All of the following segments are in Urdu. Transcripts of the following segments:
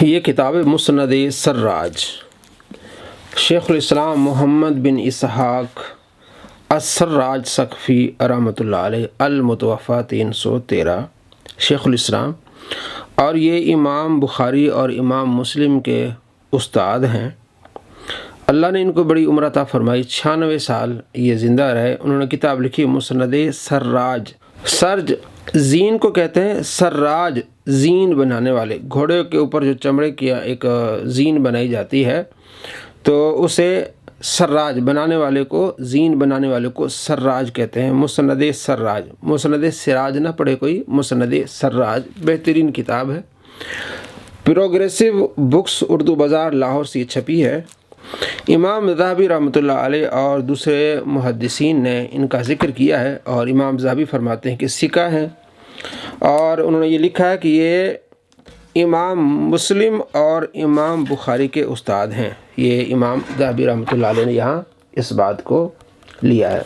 یہ کتاب مسند سراج شیخ الاسلام محمد بن اسحاق السراج ثقفی رحمۃ اللہ علیہ المتوفی 313 شیخ الاسلام، اور یہ امام بخاری اور امام مسلم کے استاد ہیں۔ اللہ نے ان کو بڑی عمر عطا فرمائی، 96 سال یہ زندہ رہے۔ انہوں نے کتاب لکھی مسند سراج۔ سرج زین کو کہتے ہیں، سراج زین بنانے والے، گھوڑے کے اوپر جو چمڑے کی ایک زین بنائی جاتی ہے تو اسے سراج بنانے والے کو، زین بنانے والے کو سراج کہتے ہیں۔ مسند سراج، مسند سراج نہ پڑھے کوئی، مسند سراج بہترین کتاب ہے۔ پروگریسو بکس اردو بازار لاہور سے چھپی ہے۔ امام ذہبی رحمۃ اللہ علیہ اور دوسرے محدثین نے ان کا ذکر کیا ہے، اور امام ذہبی فرماتے ہیں کہ ثقہ ہیں، اور انہوں نے یہ لکھا ہے کہ یہ امام مسلم اور امام بخاری کے استاد ہیں۔ یہ امام ذہبی رحمۃ اللہ علیہ نے یہاں اس بات کو لیا ہے۔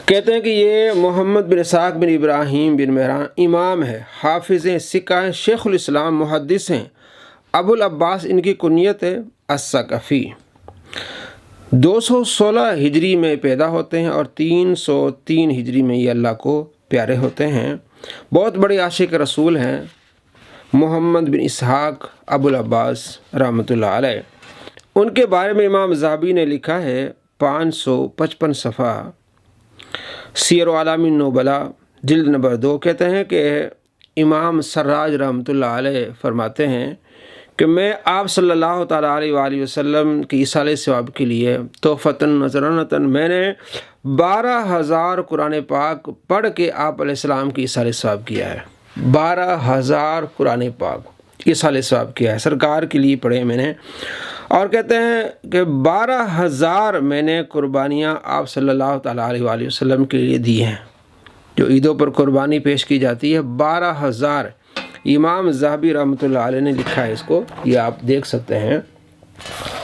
کہتے ہیں کہ یہ محمد بن اسحاق بن ابراہیم بن مہران امام ہے، حافظ ہیں، ثقہ ہیں، شیخ الاسلام محدث ہیں۔ ابو العباس ان کی کنیت ہے الثقفی۔ 216 ہجری میں پیدا ہوتے ہیں اور 303 ہجری میں یہ اللہ کو پیارے ہوتے ہیں۔ بہت بڑے عاشق رسول ہیں محمد بن اسحاق ابو العباس رحمۃ اللہ علیہ۔ ان کے بارے میں امام ذہبی نے لکھا ہے 555 صفحہ، سیر و اعلام النبلاء جلد نمبر 2۔ کہتے ہیں کہ امام سراج رحمۃ اللہ علیہ فرماتے ہیں کہ میں آپ صلی اللہ تعالیٰ علیہ وآلہ وسلم کی ایصال ثواب کے لیے تحفتاً نذرانۃً میں نے 12,000 قرآن پاک پڑھ کے آپ علیہ السلام کی ایصال ثواب کیا ہے۔ 12,000 قرآن پاک ایصال ثواب کیا ہے، سرکار کے لیے پڑھے میں نے۔ اور کہتے ہیں کہ 12,000 میں نے قربانیاں آپ صلی اللہ تعالیٰ علیہ وآلہ وسلم کے لیے دی ہیں، جو عیدوں پر قربانی پیش کی جاتی ہے۔ 12,000 امام ذہبی رحمۃ اللہ علیہ نے لکھا ہے اس کو، یہ آپ دیکھ سکتے ہیں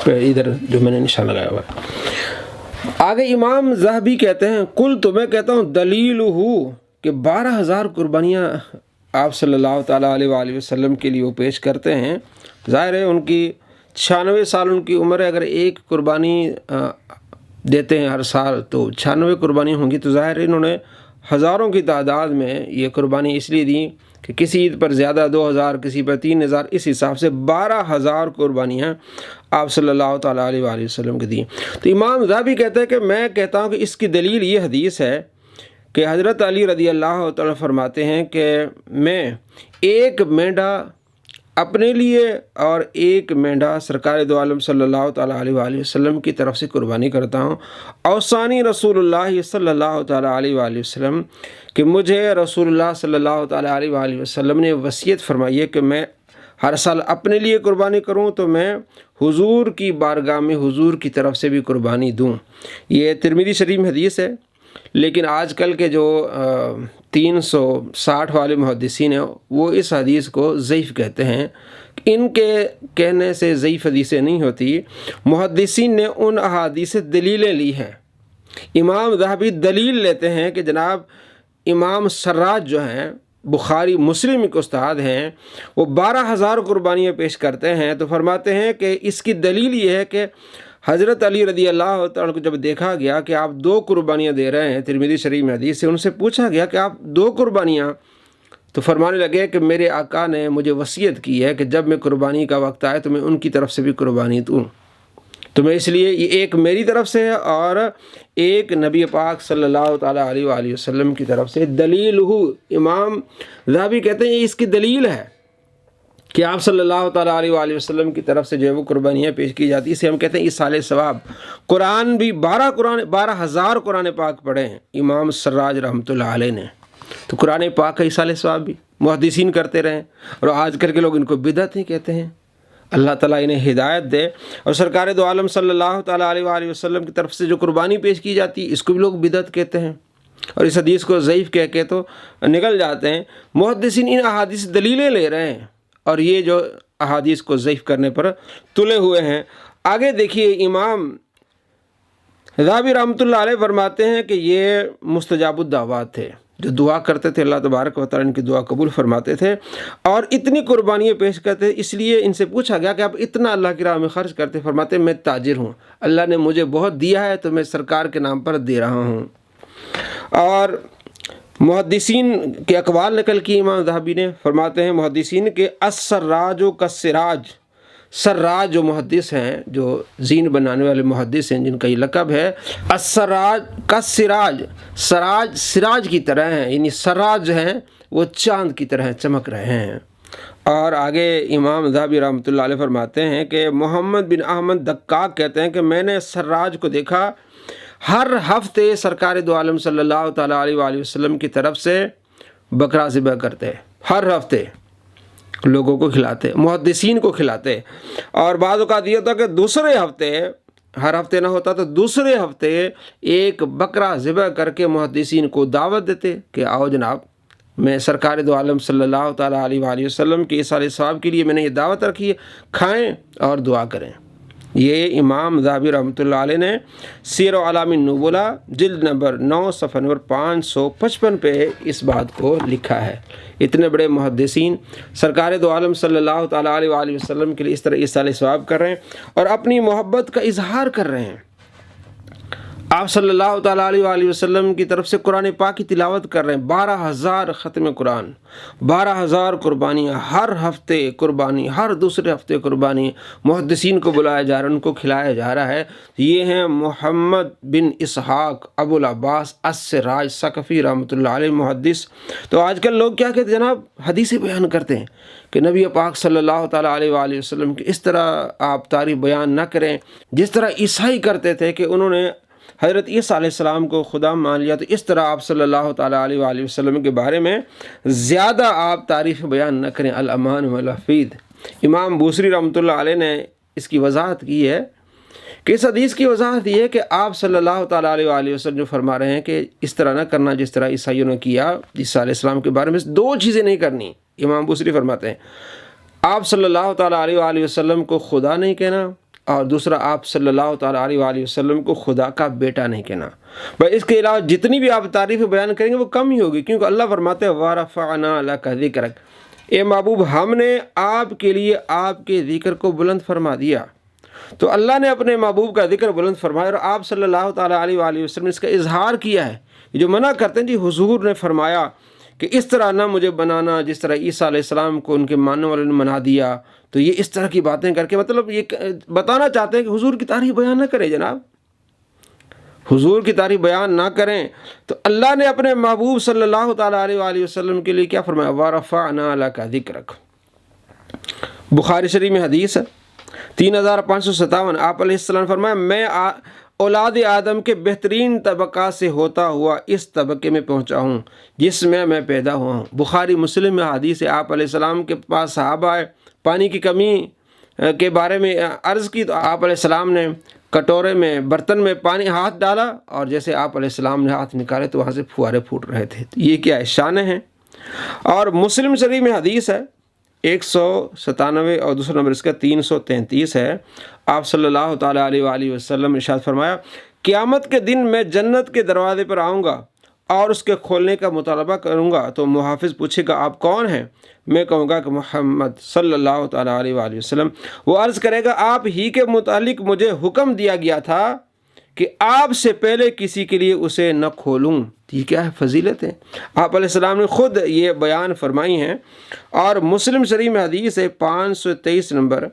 ادھر جو میں نے نشان لگایا ہوا ہے۔ آگے امام ذہبی کہتے ہیں قل، تو میں کہتا ہوں دلیل ہو کہ 12,000 قربانیاں آپ صلی اللہ تعالیٰ علیہ وآلہ وسلم کے لیے وہ پیش کرتے ہیں۔ ظاہر ہے ان کی 96 سال ان کی عمر ہے، اگر ایک قربانی دیتے ہیں ہر سال تو 96 قربانی ہوں گی، تو ظاہر ہے انہوں نے ہزاروں کی تعداد میں یہ قربانی اس لیے دی کہ کسی عید پر زیادہ 2,000، کسی پر 3,000، اس حساب سے 12,000 قربانیاں آپ صلی اللہ تعالیٰ علیہ وآلہ وسلم کی دیں۔ تو امام ذہبی کہتے ہیں کہ میں کہتا ہوں کہ اس کی دلیل یہ حدیث ہے کہ حضرت علی رضی اللہ تعالیٰ فرماتے ہیں کہ میں ایک مینڈھا اپنے لیے اور ایک مینڈھا سرکار دو عالم صلی اللہ تعالیٰ علیہ وآلہ وسلم کی طرف سے قربانی کرتا ہوں۔ اوصانی رسول اللہ صلی اللہ تعالیٰ علیہ وآلہ وسلم کہ مجھے رسول اللہ صلی اللہ تعالیٰ علیہ وآلہ وسلم نے وصیت فرمائی ہے کہ میں ہر سال اپنے لیے قربانی کروں تو میں حضور کی بارگاہ میں حضور کی طرف سے بھی قربانی دوں۔ یہ ترمذی شریف میں حدیث ہے، لیکن آج کل کے جو 360 والے محدثین ہیں وہ اس حدیث کو ضعیف کہتے ہیں۔ ان کے کہنے سے ضعیف حدیثیں نہیں ہوتی، محدثین نے ان احادیث سے دلیلیں لی ہیں۔ امام ذہبی دلیل لیتے ہیں کہ جناب امام سراج جو ہیں بخاری مسلم کے استاد ہیں، وہ 12,000 قربانیاں پیش کرتے ہیں، تو فرماتے ہیں کہ اس کی دلیل یہ ہے کہ حضرت علی رضی اللہ تعالیٰ کو جب دیکھا گیا کہ آپ 2 قربانیاں دے رہے ہیں، ترمذی شریف میں حدیث سے ان سے پوچھا گیا کہ آپ 2 قربانیاں، تو فرمانے لگے کہ میرے آقا نے مجھے وصیت کی ہے کہ جب میں قربانی کا وقت آئے تو میں ان کی طرف سے بھی قربانی دوں، تو میں اس لیے یہ ایک میری طرف سے ہے اور ایک نبی پاک صلی اللہ تعالیٰ علیہ وآلہ وسلم کی طرف سے دلیل ہو۔ امام ذہبی کہتے ہیں یہ اس کی دلیل ہے کہ آپ صلی اللہ تعالیٰ علیہ وآلہ وسلم کی طرف سے جو ہے وہ قربانیاں پیش کی جاتی ہیں، اسے ہم کہتے ہیں ایصال ثواب۔ قرآن بھی 12,000 قرآن پاک پڑھے ہیں امام سراج رحمۃ اللہ علیہ نے، تو قرآن پاک کا ایصال ثواب بھی محدثین کرتے رہے، اور آج کل کے لوگ ان کو بدعت ہی کہتے ہیں۔ اللہ تعالیٰ انہیں ہدایت دے، اور سرکار دو عالم صلی اللہ تعالیٰ علیہ وآلہ وسلم کی طرف سے جو قربانی پیش کی جاتی ہے اس کو بھی لوگ بدعت کہتے ہیں، اور اس حدیث کو ضعیف کہہ کے تو نکل جاتے ہیں۔ محدثین ان احادیث دلیلیں لے رہے ہیں اور یہ جو احادیث کو ضعیف کرنے پر تلے ہوئے ہیں۔ آگے دیکھیے امام ذہبی رحمۃ اللہ علیہ فرماتے ہیں کہ یہ مستجاب الدعوات تھے، جو دعا کرتے تھے اللہ تبارک و تعالیٰ ان کی دعا قبول فرماتے تھے اور اتنی قربانیاں پیش کرتے تھے۔ اس لیے ان سے پوچھا گیا کہ آپ اتنا اللہ کی راہ میں خرچ کرتے، فرماتے میں تاجر ہوں، اللہ نے مجھے بہت دیا ہے تو میں سرکار کے نام پر دے رہا ہوں۔ اور محدثین کے اقوال نقل کی امام ذہبی نے، فرماتے ہیں محدثین کے السراج و کالسراج، سراج جو محدث ہیں، جو زین بنانے والے محدث ہیں جن کا یہ لقب ہے، السراج کالسراج، سراج سراج کی طرح ہیں، یعنی سراج جو ہیں وہ چاند کی طرح چمک رہے ہیں۔ اور آگے امام ذہبی رحمۃ اللہ علیہ فرماتے ہیں کہ محمد بن احمد دقاق کہتے ہیں کہ میں نے سراج کو دیکھا ہر ہفتے سرکار دو عالم صلی اللہ تعالیٰ علیہ وآلہ وسلم کی طرف سے بکرا ذبح کرتے، ہر ہفتے لوگوں کو کھلاتے، محدثین کو کھلاتے۔ اور بعض اوقات یہ ہوتا کہ دوسرے ہفتے، ہر ہفتے نہ ہوتا تو دوسرے ہفتے ایک بکرا ذبح کر کے محدثین کو دعوت دیتے کہ آؤ جناب، میں سرکار دو عالم صلی اللہ تعالیٰ علیہ وآلہ وسلم کے اصال ثواب کے لیے میں نے یہ دعوت رکھی ہے، کھائیں اور دعا کریں۔ یہ امام ذہبی رحمۃ اللہ علیہ نے سیر و اعلام النبلا جلد نمبر 9 صفحہ نمبر 555 پہ اس بات کو لکھا ہے۔ اتنے بڑے محدثین سرکار دو عالم صلی اللہ تعالیٰ علیہ وآلہ وسلم کے لیے اس طرح ایصال ثواب کر رہے ہیں اور اپنی محبت کا اظہار کر رہے ہیں۔ آپ صلی اللہ تعالیٰ علیہ وآلہ وسلم کی طرف سے قرآن پاک کی تلاوت کر رہے ہیں، 12,000 ختم قرآن، 12,000 قربانیاں، ہر ہفتے قربانی، ہر دوسرے ہفتے قربانی، محدثین کو بلایا جا رہا ہے، ان کو کھلایا جا رہا ہے۔ یہ ہیں محمد بن اسحاق ابو العباس السراج ثقفی رحمۃ اللہ علیہ محدث۔ تو آج کل لوگ کیا کہتے ہیں جناب، حدیثیں بیان کرتے ہیں کہ نبی پاک صلی اللہ تعالیٰ علیہ وآلہ وسلم کی اس طرح آپ تعریف بیان نہ کریں جس طرح عیسائی کرتے تھے کہ انہوں نے حضرت عیسیٰ علیہ السلام کو خدا مان لیا، تو اس طرح آپ صلی اللہ تعالیٰ علیہ وآلہ وسلم کے بارے میں زیادہ آپ تعریف بیان نہ کریں۔ الامان والحفید، امام بوصری رحمۃ اللہ علیہ نے اس کی وضاحت کی ہے کہ اس حدیث کی وضاحت یہ ہے کہ آپ صلی اللہ تعالیٰ علیہ وآلہ وسلم جو فرما رہے ہیں کہ اس طرح نہ کرنا جس طرح عیسائیوں نے کیا، عیسیٰ علیہ السلام کے بارے میں دو چیزیں نہیں کرنی۔ امام بوصری فرماتے ہیں آپ صلی اللہ تعالیٰ علیہ وآلہ وسلم کو خدا نہیں کہنا، اور دوسرا آپ صلی اللہ تعالیٰ علیہ وآلہ وسلم کو خدا کا بیٹا نہیں کہنا۔ بھائی اس کے علاوہ جتنی بھی آپ تعریف بیان کریں گے وہ کم ہی ہوگی، کیونکہ اللہ فرماتے ہیں وَرَفَعْنَا لَكَ ذِكْرَكَ، اے محبوب ہم نے آپ کے لیے آپ کے ذکر کو بلند فرما دیا۔ تو اللہ نے اپنے محبوب کا ذکر بلند فرمایا اور آپ صلی اللہ تعالیٰ علیہ وآلہ وسلم نے اس کا اظہار کیا ہے۔ جو منع کرتے ہیں جی حضور نے فرمایا کہ اس طرح نہ مجھے بنانا جس طرح عیسیٰ علیہ السلام کو ان کے ماننے والوں نے منا دیا، تو یہ اس طرح کی باتیں کر کے مطلب یہ بتانا چاہتے ہیں کہ حضور کی تعریف بیان نہ کریں جناب، حضور کی تعریف بیان نہ کریں۔ تو اللہ نے اپنے محبوب صلی اللہ تعالیٰ علیہ وآلہ وسلم کے لیے کیا فرمایا، وَرَفَعْنَا لَكَ ذِكْرَكَ۔ بخاری شریف میں حدیث ہے 3557، آپ علیہ السلام فرمایا میں اولاد آدم کے بہترین طبقہ سے ہوتا ہوا اس طبقے میں پہنچا ہوں جس میں پیدا ہوا ہوں۔ بخاری مسلم میں حدیث ہے، آپ علیہ السلام کے پاس صحابہ آئے، پانی کی کمی کے بارے میں عرض کی، تو آپ علیہ السلام نے کٹورے میں برتن میں پانی ہاتھ ڈالا اور جیسے آپ علیہ السلام نے ہاتھ نکالے تو وہاں سے پھوارے پھوٹ رہے تھے۔ یہ کیا ہے، شانیں ہیں۔ اور مسلم شریف میں حدیث ہے 197 اور دوسرا نمبر اس کا 333 ہے، آپ صلی اللہ تعالیٰ علیہ وآلہ وسلم ارشاد فرمایا قیامت کے دن میں جنت کے دروازے پر آؤں گا اور اس کے کھولنے کا مطالبہ کروں گا، تو محافظ پوچھے گا آپ کون ہیں؟ میں کہوں گا کہ محمد صلی اللہ تعالیٰ علیہ وآلہ وسلم۔ وہ عرض کرے گا آپ ہی کے متعلق مجھے حکم دیا گیا تھا کہ آپ سے پہلے کسی کے لیے اسے نہ کھولوں۔ یہ کیا ہے، فضیلت ہے، آپ علیہ السلام نے خود یہ بیان فرمائی ہیں۔ اور مسلم شریف میں حدیث ہے 523 نمبر،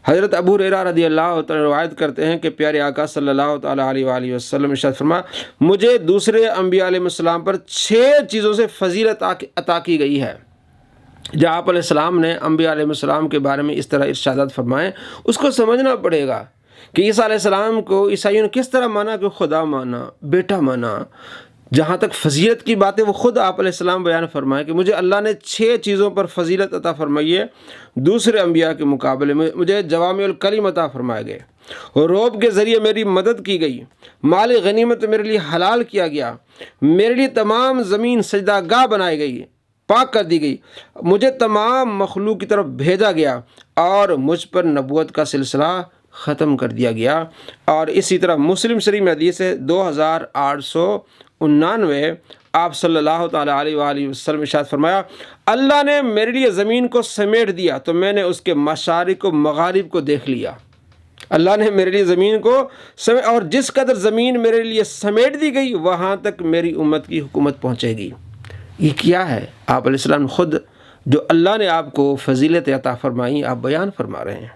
حضرت ابو ہریرہ رضی اللہ تعالیٰ روایت کرتے ہیں کہ پیارے آقا صلی اللہ تعالیٰ علیہ وآلہ وسلم ارشاد فرمایا مجھے دوسرے انبیاء علیہ السلام پر 6 چیزوں سے فضیلت عطا کی گئی ہے۔ جب آپ علیہ السلام نے انبیاء علیہ السلام کے بارے میں اس طرح ارشادات فرمائے، اس کو سمجھنا پڑے گا کہ عیسیٰ علیہ السلام کو عیسائیوں نے کس طرح مانا، کہ خدا مانا، بیٹا مانا۔ جہاں تک فضیلت کی بات ہے وہ خود آپ علیہ السلام بیان فرمائے کہ مجھے اللہ نے 6 چیزوں پر فضیلت عطا فرمائی ہے، دوسرے انبیاء کے مقابلے میں مجھے جوامع الکلم عطا فرمائے گئے، روب کے ذریعے میری مدد کی گئی، مال غنیمت میرے لیے حلال کیا گیا، میرے لیے تمام زمین سجدہ گاہ بنائی گئی، پاک کر دی گئی، مجھے تمام مخلوق کی طرف بھیجا گیا اور مجھ پر نبوت کا سلسلہ ختم کر دیا گیا۔ اور اسی طرح مسلم شریف میں حدیث ہے 2899، آپ صلی اللہ تعالیٰ علیہ وآلہ وسلم ارشاد فرمایا، اللہ نے میرے لیے زمین کو سمیٹ دیا تو میں نے اس کے مشارق و مغارب کو دیکھ لیا۔ اللہ نے میرے لیے زمین کو اور جس قدر زمین میرے لیے سمیٹ دی گئی وہاں تک میری امت کی حکومت پہنچے گی۔ یہ کیا ہے؟ آپ علیہ السلام خود جو اللہ نے آپ کو فضیلت عطا فرمائی آپ بیان فرما رہے ہیں۔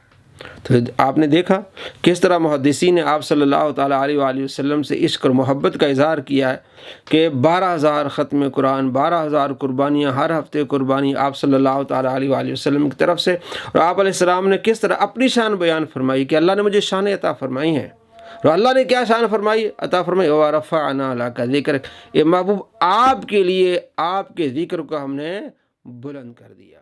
تو آپ نے دیکھا کس طرح محدثین نے آپ صلی اللہ تعالیٰ علیہ وآلہ وسلم سے عشق اور محبت کا اظہار کیا ہے کہ 12,000 ختم قرآن، 12,000 قربانیاں، ہر ہفتے قربانی آپ صلی اللہ تعالیٰ علیہ وآلہ وسلم کی طرف سے، اور آپ علیہ السلام نے کس طرح اپنی شان بیان فرمائی کہ اللہ نے مجھے شان عطا فرمائی ہیں۔ اور اللہ نے کیا شان فرمائی عطا فرمائی؟ وَرَفَعْنَا لَكَ ذِكْرَكَ، یہ محبوب آپ کے لیے آپ کے ذکر کو ہم نے بلند کر دیا۔